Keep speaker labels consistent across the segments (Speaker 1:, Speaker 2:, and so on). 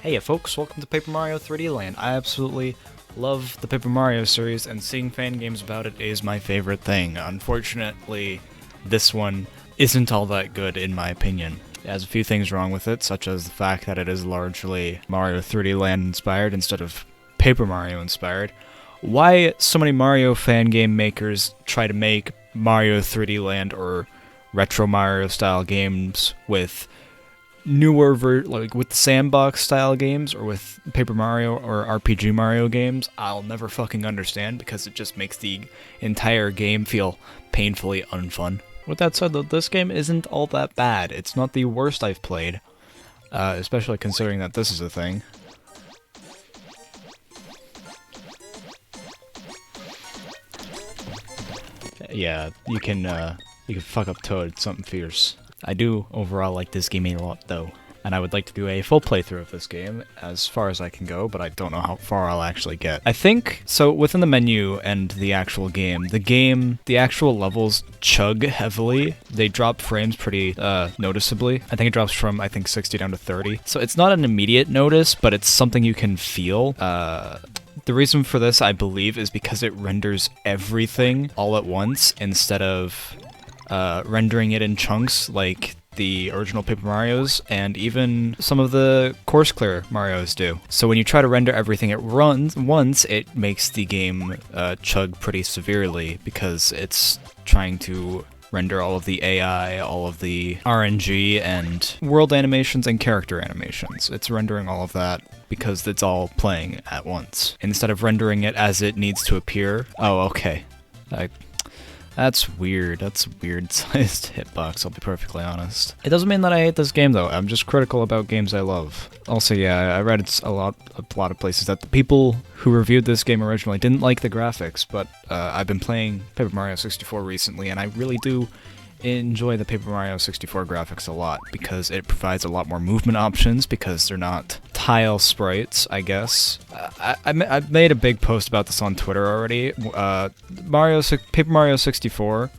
Speaker 1: Hey folks, welcome to Paper Mario 3D Land. I absolutely love the Paper Mario series, and seeing fan games about it is my favorite thing. Unfortunately, this one isn't all that good in my opinion. It has a few things wrong with it, such as the fact that it is largely Mario 3D Land inspired instead of Paper Mario inspired. Why so many Mario fan game makers try to make Mario 3D Land or retro Mario style games with newer like with sandbox style games or with Paper Mario or RPG Mario games, I'll never fucking understand, because it just makes the entire game feel painfully unfun. With that said though, this game isn't all that bad. It's not the worst I've played, especially considering that this is a thing. Yeah, you can fuck up Toad, it's something fierce. I do overall like this game a lot though, and I would like to do a full playthrough of this game as far as I can go, but I don't know how far I'll actually get. I think, so within the menu and the actual game, the actual levels chug heavily. They drop frames pretty noticeably. I think it drops from, 60 down to 30. So it's not an immediate notice, but it's something you can feel. The reason for this, I believe, is because it renders everything all at once instead of rendering it in chunks like the original Paper Marios and even some of the course clear Marios do. So when you try to render everything at once, it makes the game chug pretty severely, because it's trying to render all of the AI, all of the RNG, and world animations and character animations. It's rendering all of that because it's all playing at once, instead of rendering it as it needs to appear. Oh, okay. That's weird. That's a weird sized hitbox, I'll be perfectly honest. It doesn't mean that I hate this game though, I'm just critical about games I love. Also, yeah, I read a lot of places that the people who reviewed this game originally didn't like the graphics, but I've been playing Paper Mario 64 recently, and I really do enjoy the Paper Mario 64 graphics a lot, because it provides a lot more movement options, because they're not tile sprites, I guess. I made a big post about this on Twitter already. Paper Mario 64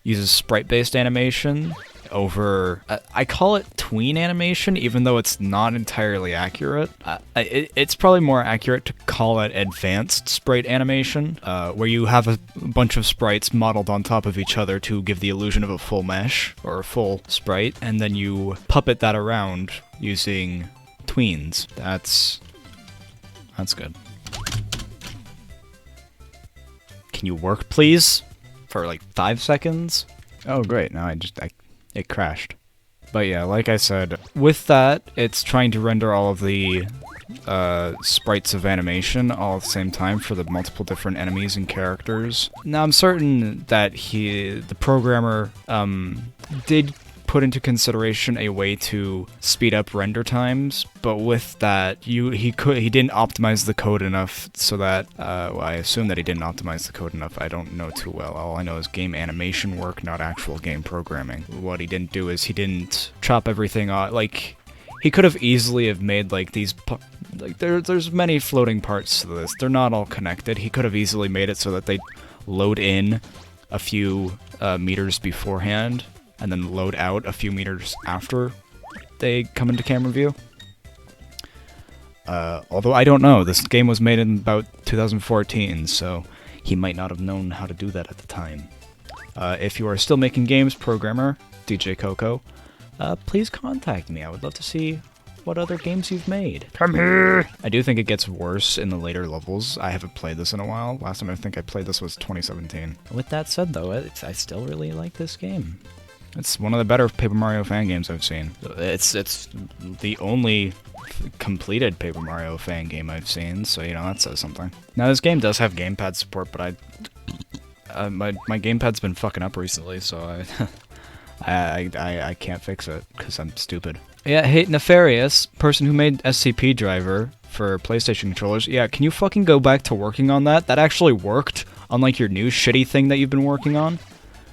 Speaker 1: uses sprite-based animation over, I call it tween animation, even though it's not entirely accurate. It's probably more accurate to call it advanced sprite animation, where you have a bunch of sprites modeled on top of each other to give the illusion of a full mesh, or a full sprite, and then you puppet that around using tweens. That's good. Can you work, please? For like 5 seconds? Oh great, now it crashed. But yeah, like I said, with that, it's trying to render all of the sprites of animation all at the same time for the multiple different enemies and characters. Now, I'm certain that the programmer, did put into consideration a way to speed up render times, but with that, he didn't optimize the code enough so that, well, I assume that he didn't optimize the code enough. I don't know too well. All I know is game animation work, not actual game programming. What he didn't do is he didn't chop everything off. Like, he could have easily have made like these, like there's many floating parts to this. They're not all connected. He could have easily made it so that they load in a few meters beforehand, and then load out a few meters after they come into camera view. Although I don't know, this game was made in about 2014, so he might not have known how to do that at the time. If you are still making games, programmer, DJ Coco, please contact me. I would love to see what other games you've made. Come here! I do think it gets worse in the later levels. I haven't played this in a while. Last time I think I played this was 2017. With that said though, I still really like this game. It's one of the better Paper Mario fan games I've seen. It's the only completed Paper Mario fan game I've seen, so you know, that says something. Now this game does have gamepad support, but my gamepad's been fucking up recently, so I can't fix it because I'm stupid. Yeah, hey, Nefarious, person who made SCP Driver for PlayStation controllers. Yeah, can you fucking go back to working on that? That actually worked, unlike your new shitty thing that you've been working on.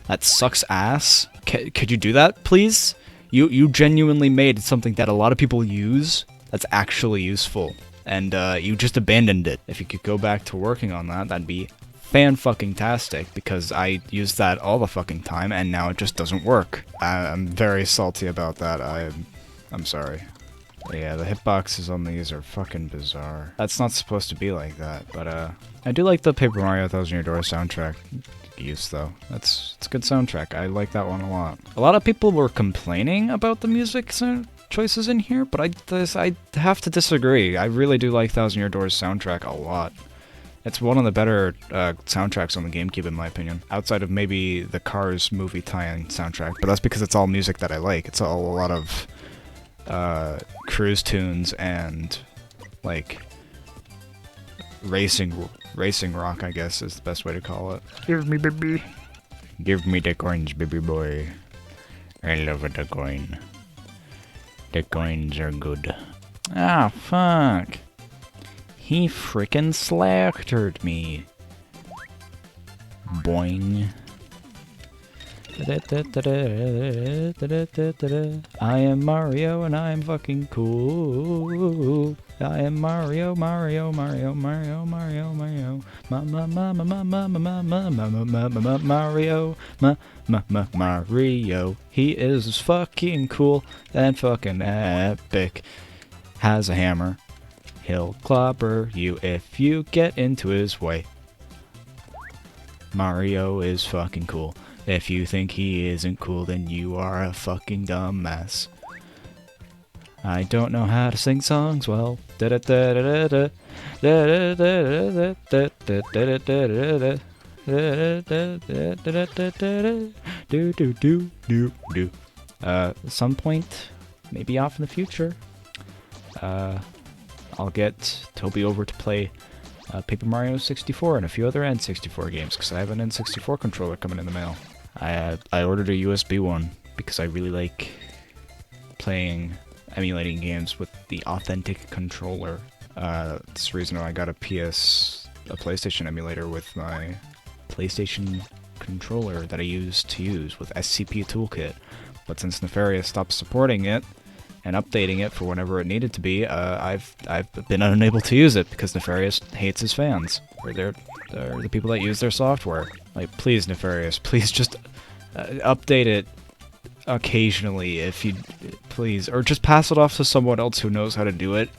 Speaker 1: That sucks ass. Could you do that, please? You genuinely made something that a lot of people use that's actually useful, and you just abandoned it. If you could go back to working on that, that'd be fan-fucking-tastic, because I use that all the fucking time, and now it just doesn't work. I'm very salty about that. I'm sorry. Yeah, the hitboxes on these are fucking bizarre. That's not supposed to be like that, but I do like the Paper Mario Thousand Year Door soundtrack use though. It's a good soundtrack. I like that one a lot. A lot of people were complaining about the music choices in here, but I have to disagree. I really do like Thousand Year Door's soundtrack a lot. It's one of the better soundtracks on the GameCube, in my opinion. Outside of maybe the Cars movie tie-in soundtrack, but that's because it's all music that I like. It's all a lot of cruise tunes and like racing rock, I guess is the best way to call it. Give me, baby. Give me the coins, baby boy. I love the coin. The coins are good. Ah, fuck. He frickin' slaughtered me. Boing. I am Mario and I am fucking cool. I am Mario, Mario, Mario, Mario, Mario, Mario. Mario, Mario. He is fucking cool and fucking epic. Has a hammer. He'll clobber you if you get into his way. Mario is fucking cool. If you think he isn't cool, then you are a fucking dumbass. I don't know how to sing songs well. Do do do do do. Some point, maybe off in the future, I'll get Toby over to play Paper Mario 64 and a few other N64 games, because I have an N64 controller coming in the mail. I ordered a USB one because I really like emulating games with the authentic controller. That's the reason why I got a PlayStation emulator with my PlayStation controller that I used to use with SCP Toolkit. But since Nefarious stopped supporting it and updating it for whenever it needed to be, I've been unable to use it because Nefarious hates his fans, or they're the people that use their software. Like, please, Nefarious, please just update it occasionally, if you please, or just pass it off to someone else who knows how to do it.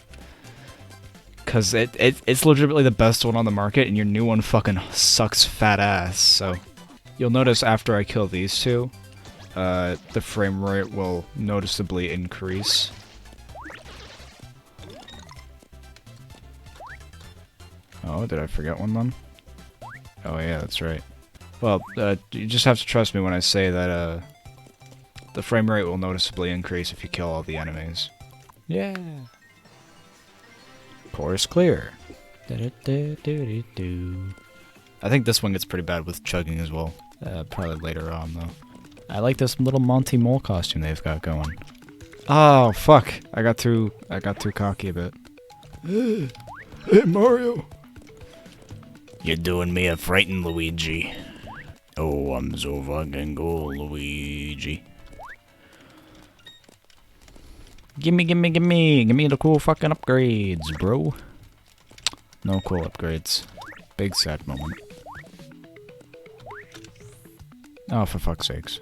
Speaker 1: Cause it's legitimately the best one on the market, and your new one fucking sucks fat ass. So you'll notice after I kill these two, the frame rate will noticeably increase. Oh, did I forget one then? Oh yeah, that's right. Well, you just have to trust me when I say that the frame rate will noticeably increase if you kill all the enemies. Yeah. Course clear. I think this one gets pretty bad with chugging as well. Probably later on though. I like this little Monty Mole costume they've got going. Oh fuck! I got too cocky a bit. Hey Mario! You're doing me a frightened Luigi. Oh, I'm so fucking cool, Luigi. Gimme the cool fucking upgrades, bro. No cool upgrades. Big sad moment. Oh, for fuck's sakes.